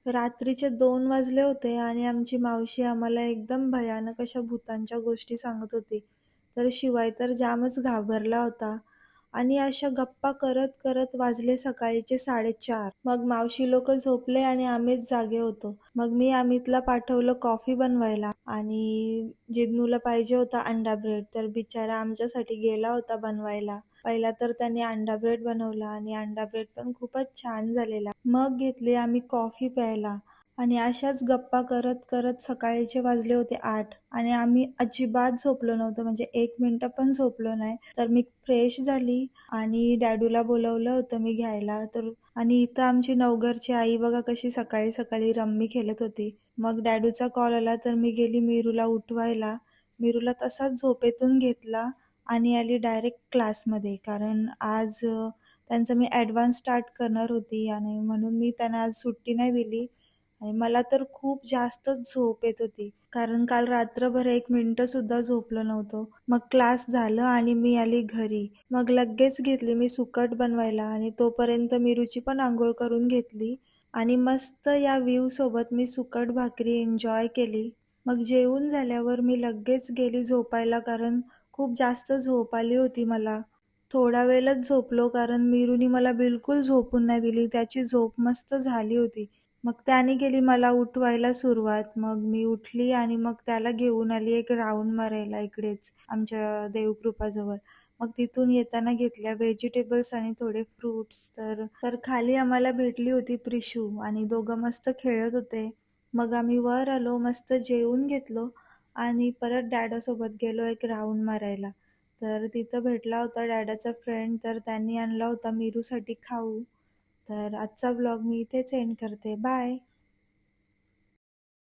रात्रीचे 2 वाजले होते आणि आमची मावशी आम्हाला एकदम भयानक अशा भुतांच्या गोष्टी सांगत होती. तर शिवाय तर जामच घाबरला होता आणि अशा गप्पा करत वाजले सकाळीचे 4:30. मग मावशी लोकं झोपले आणि आम्हीच जागे होतो. मग मी अमितला पाठवलं कॉफी बनवायला आणि जिन्नूला पाहिजे होता अंडा ब्रेड, तर बिचारा आमच्यासाठी गेला होता बनवायला. पहिला तर त्याने अंडा ब्रेड बनवला आणि अंडा ब्रेड पण खूपच छान झालेला. मग घेतली आम्ही कॉफी प्यायला आणि अशाच गप्पा करत सकाळचे वाजले होते 8 आणि आम्ही अजिबात झोपलो नव्हतो. म्हणजे 1 मिनिटं पण झोपलो नाही. तर मी फ्रेश झाली आणि डॅडूला बोलावलं होतं मी घ्यायला. आणि इथं आमची नवघरची आई बघा कशी सकाळी रम्मी खेळत होती. मग डॅडूचा कॉल आला तर मी गेली मीरूला उठवायला. मीरूला तसाच झोपेतून घेतला आणि आली डायरेक्ट क्लासमध्ये. कारण आज त्यांचं मी ॲडव्हान्स स्टार्ट करणार होती आणि म्हणून मी त्यांना आज सुट्टी नाही दिली आणि मला तर खूप जास्तच झोप येत होती. कारण काल रात्रभर 1 मिनिटंसुद्धा झोपलो नव्हतो. मग क्लास झालं आणि मी आली घरी. मग लगेच घेतली मी सुकट बनवायला आणि तोपर्यंत मीरूची पण अंघोळ करून घेतली आणि मस्त या व्ह्यूसोबत मी सुकट भाकरी एन्जॉय केली. मग जेवून झाल्यावर मी लगेच गेली झोपायला कारण खूप जास्त झोप आली होती मला. थोडा वेळच झोपलो कारण मीरूनी मला बिलकुल झोपून नाही दिली. त्याची झोप मस्त झाली होती. मग त्याने केली मला उठवायला सुरुवात. मग मी उठली आणि मग त्याला घेऊन आली एक राउंड मारायला इकडेच आमच्या देवकृपाजवळ. मग तिथून येताना घेतल्या व्हेजिटेबल्स आणि थोडे फ्रुट्स. तर तर खाली आम्हाला भेटली होती प्रिशू आणि दोघं मस्त खेळत होते. मग आम्ही वर आलो, मस्त जेवून घेतलो आणि परत डॅडासोबत गेलो एक राउंड मारायला. तर तिथं भेटला होता डॅडाचा फ्रेंड, तर त्यांनी आणला होता मीरूसाठी खाऊ. तर आजचा व्लॉग मी इथेच एंड करते. बाय.